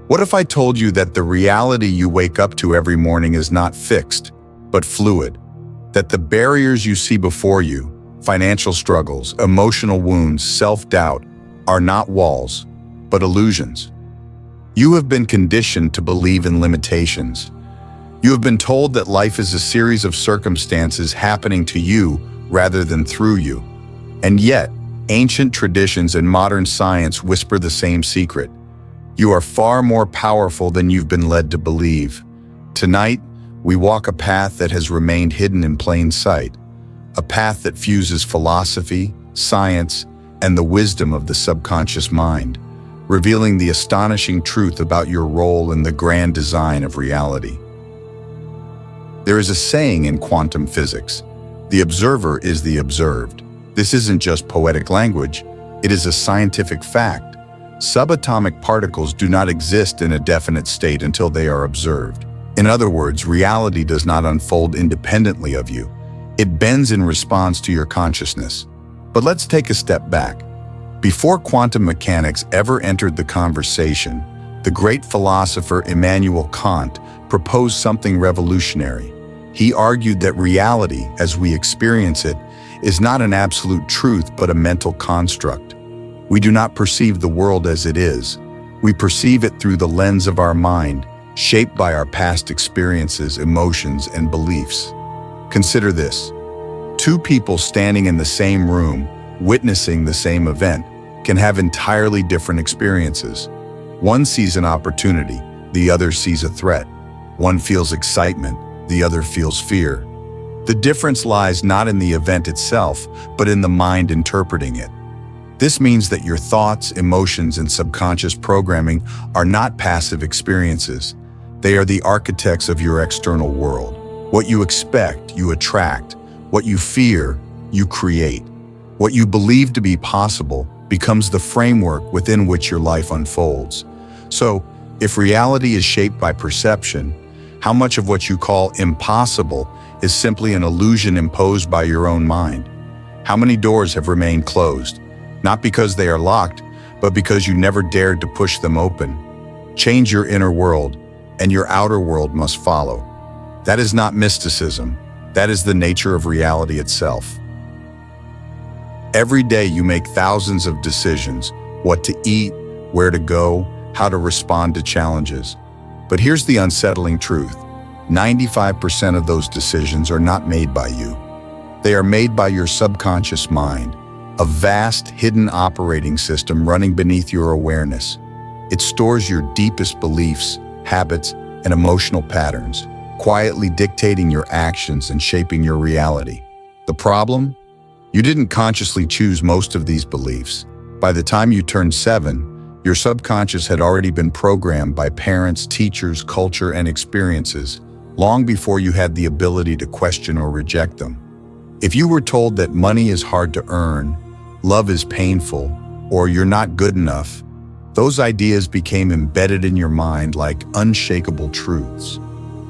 What if I told you that the reality you wake up to every morning is not fixed, but fluid? That the barriers you see before you, financial struggles, emotional wounds, self-doubt, are not walls, but illusions. You have been conditioned to believe in limitations. You have been told that life is a series of circumstances happening to you rather than through you. And yet, ancient traditions and modern science whisper the same secret. You are far more powerful than you've been led to believe. Tonight, we walk a path that has remained hidden in plain sight, a path that fuses philosophy, science, and the wisdom of the subconscious mind, revealing the astonishing truth about your role in the grand design of reality. There is a saying in quantum physics, the observer is the observed. This isn't just poetic language, it is a scientific fact. Subatomic particles do not exist in a definite state until they are observed. In other words, reality does not unfold independently of you. It bends in response to your consciousness. But let's take a step back. Before quantum mechanics ever entered the conversation, the great philosopher Immanuel Kant proposed something revolutionary. He argued that reality, as we experience it, is not an absolute truth but a mental construct. We do not perceive the world as it is. We perceive it through the lens of our mind, shaped by our past experiences, emotions, and beliefs. Consider this. Two people standing in the same room, witnessing the same event, can have entirely different experiences. One sees an opportunity, the other sees a threat. One feels excitement, the other feels fear. The difference lies not in the event itself, but in the mind interpreting it. This means that your thoughts, emotions, and subconscious programming are not passive experiences. They are the architects of your external world. What you expect, you attract. What you fear, you create. What you believe to be possible becomes the framework within which your life unfolds. So, if reality is shaped by perception, how much of what you call impossible is simply an illusion imposed by your own mind? How many doors have remained closed? Not because they are locked, but because you never dared to push them open. Change your inner world, and your outer world must follow. That is not mysticism. That is the nature of reality itself. Every day you make thousands of decisions: what to eat, where to go, how to respond to challenges. But here's the unsettling truth. 95% of those decisions are not made by you. They are made by your subconscious mind, a vast, hidden operating system running beneath your awareness. It stores your deepest beliefs, habits, and emotional patterns, quietly dictating your actions and shaping your reality. The problem? You didn't consciously choose most of these beliefs. By the time you turned 7, your subconscious had already been programmed by parents, teachers, culture, and experiences, long before you had the ability to question or reject them. If you were told that money is hard to earn, love is painful, or you're not good enough, those ideas became embedded in your mind like unshakable truths.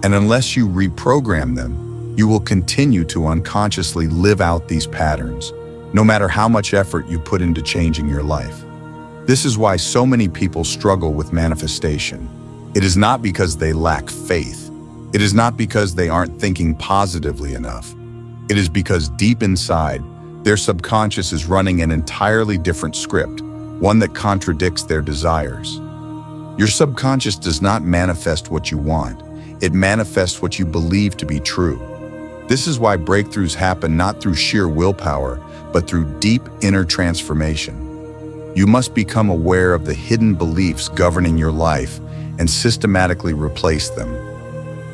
And unless you reprogram them, you will continue to unconsciously live out these patterns, no matter how much effort you put into changing your life. This is why so many people struggle with manifestation. It is not because they lack faith. It is not because they aren't thinking positively enough. It is because deep inside, their subconscious is running an entirely different script, one that contradicts their desires. Your subconscious does not manifest what you want. It manifests what you believe to be true. This is why breakthroughs happen not through sheer willpower, but through deep inner transformation. You must become aware of the hidden beliefs governing your life and systematically replace them.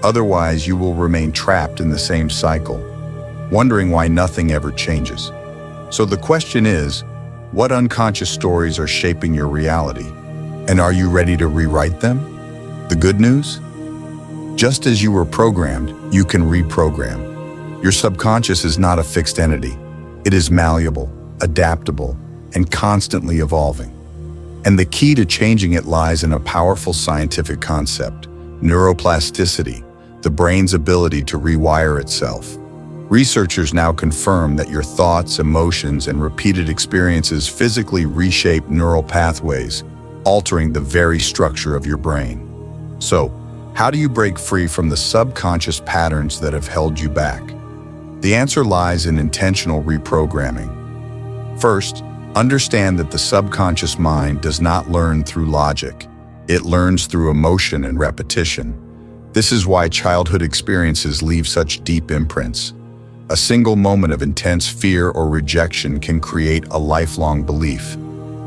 Otherwise, you will remain trapped in the same cycle, wondering why nothing ever changes. So the question is, what unconscious stories are shaping your reality? And are you ready to rewrite them? The good news? Just as you were programmed, you can reprogram. Your subconscious is not a fixed entity. It is malleable, adaptable, and constantly evolving. And the key to changing it lies in a powerful scientific concept: neuroplasticity, the brain's ability to rewire itself. Researchers now confirm that your thoughts, emotions, and repeated experiences physically reshape neural pathways, altering the very structure of your brain. So, how do you break free from the subconscious patterns that have held you back? The answer lies in intentional reprogramming. First, understand that the subconscious mind does not learn through logic. It learns through emotion and repetition. This is why childhood experiences leave such deep imprints. A single moment of intense fear or rejection can create a lifelong belief.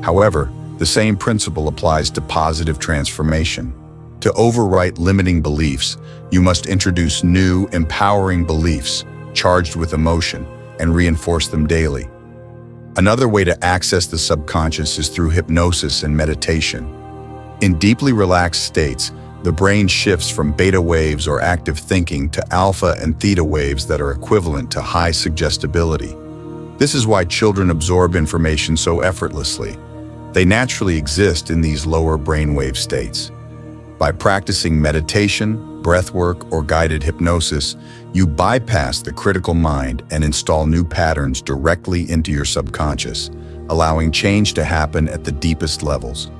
However, the same principle applies to positive transformation. To overwrite limiting beliefs, you must introduce new, empowering beliefs, charged with emotion, and reinforce them daily. Another way to access the subconscious is through hypnosis and meditation. In deeply relaxed states, the brain shifts from beta waves or active thinking to alpha and theta waves that are equivalent to high suggestibility. This is why children absorb information so effortlessly. They naturally exist in these lower brainwave states. By practicing meditation, breathwork, or guided hypnosis, you bypass the critical mind and install new patterns directly into your subconscious, allowing change to happen at the deepest levels.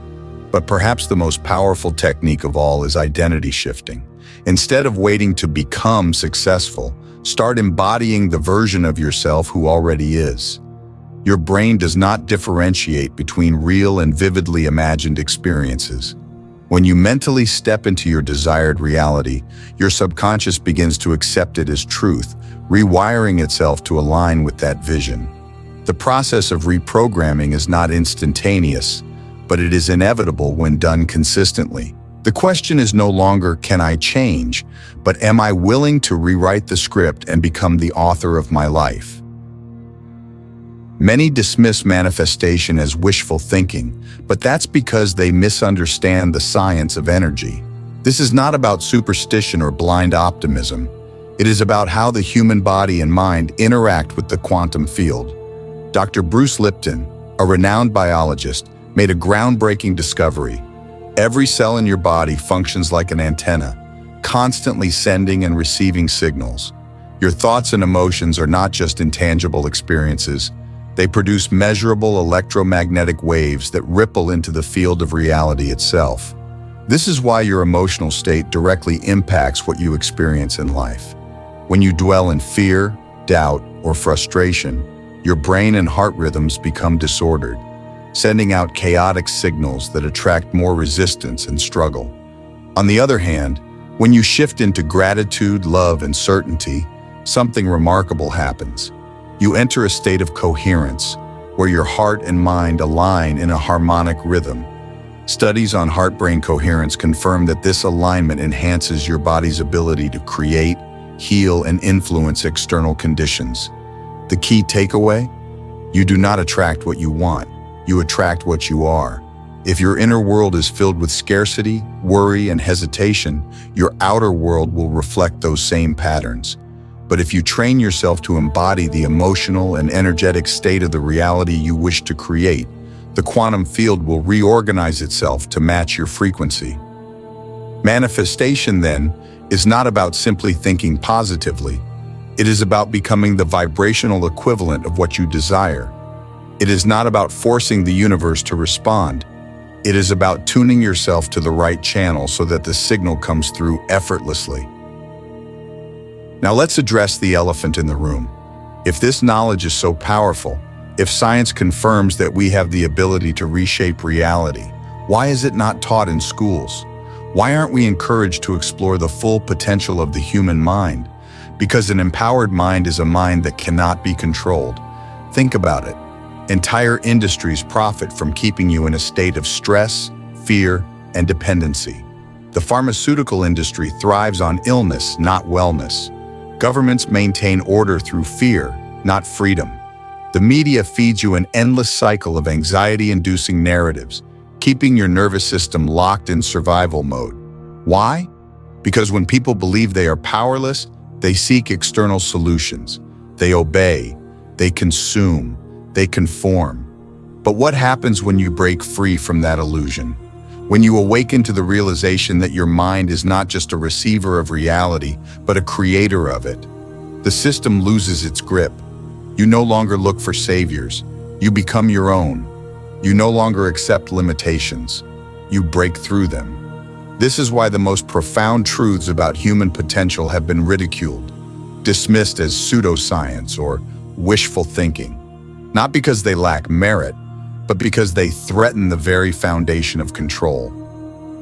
But perhaps the most powerful technique of all is identity shifting. Instead of waiting to become successful, start embodying the version of yourself who already is. Your brain does not differentiate between real and vividly imagined experiences. When you mentally step into your desired reality, your subconscious begins to accept it as truth, rewiring itself to align with that vision. The process of reprogramming is not instantaneous, but it is inevitable when done consistently. The question is no longer, can I change, but am I willing to rewrite the script and become the author of my life? Many dismiss manifestation as wishful thinking, but that's because they misunderstand the science of energy. This is not about superstition or blind optimism. It is about how the human body and mind interact with the quantum field. Dr. Bruce Lipton, a renowned biologist, made a groundbreaking discovery. Every cell in your body functions like an antenna, constantly sending and receiving signals. Your thoughts and emotions are not just intangible experiences. They produce measurable electromagnetic waves that ripple into the field of reality itself. This is why your emotional state directly impacts what you experience in life. When you dwell in fear, doubt, or frustration, your brain and heart rhythms become disordered, sending out chaotic signals that attract more resistance and struggle. On the other hand, when you shift into gratitude, love, and certainty, something remarkable happens. You enter a state of coherence, where your heart and mind align in a harmonic rhythm. Studies on heart-brain coherence confirm that this alignment enhances your body's ability to create, heal, and influence external conditions. The key takeaway? You do not attract what you want. You attract what you are. If your inner world is filled with scarcity, worry, and hesitation, your outer world will reflect those same patterns. But if you train yourself to embody the emotional and energetic state of the reality you wish to create, the quantum field will reorganize itself to match your frequency. Manifestation, then, is not about simply thinking positively. It is about becoming the vibrational equivalent of what you desire. It is not about forcing the universe to respond. It is about tuning yourself to the right channel so that the signal comes through effortlessly. Now let's address the elephant in the room. If this knowledge is so powerful, if science confirms that we have the ability to reshape reality, why is it not taught in schools? Why aren't we encouraged to explore the full potential of the human mind? Because an empowered mind is a mind that cannot be controlled. Think about it. Entire industries profit from keeping you in a state of stress, fear, and dependency. The pharmaceutical industry thrives on illness, not wellness. Governments maintain order through fear, not freedom. The media feeds you an endless cycle of anxiety-inducing narratives, keeping your nervous system locked in survival mode. Why? Because when people believe they are powerless, they seek external solutions. They obey, they consume, they conform. But what happens when you break free from that illusion? When you awaken to the realization that your mind is not just a receiver of reality, but a creator of it, the system loses its grip. You no longer look for saviors. You become your own. You no longer accept limitations. you break through them. This is why the most profound truths about human potential have been ridiculed, dismissed as pseudoscience or wishful thinking. Not because they lack merit, but because they threaten the very foundation of control.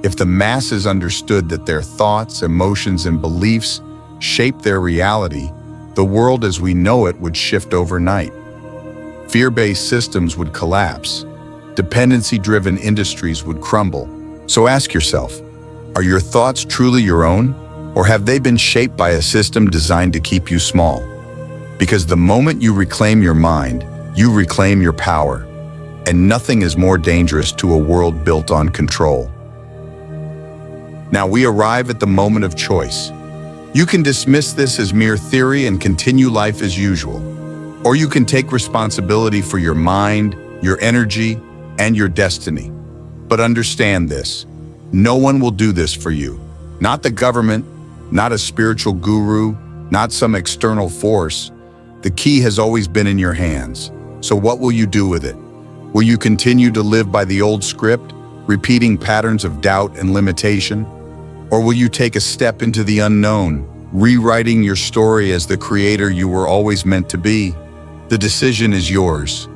If the masses understood that their thoughts, emotions, and beliefs shape their reality, the world as we know it would shift overnight. Fear-based systems would collapse. Dependency-driven industries would crumble. So ask yourself, are your thoughts truly your own, or have they been shaped by a system designed to keep you small? Because the moment you reclaim your mind, you reclaim your power, and nothing is more dangerous to a world built on control. Now we arrive at the moment of choice. You can dismiss this as mere theory and continue life as usual, or you can take responsibility for your mind, your energy, and your destiny. But understand this. No one will do this for you. Not the government, not a spiritual guru, not some external force. The key has always been in your hands. So what will you do with it? Will you continue to live by the old script, repeating patterns of doubt and limitation? Or will you take a step into the unknown, rewriting your story as the creator you were always meant to be? The decision is yours.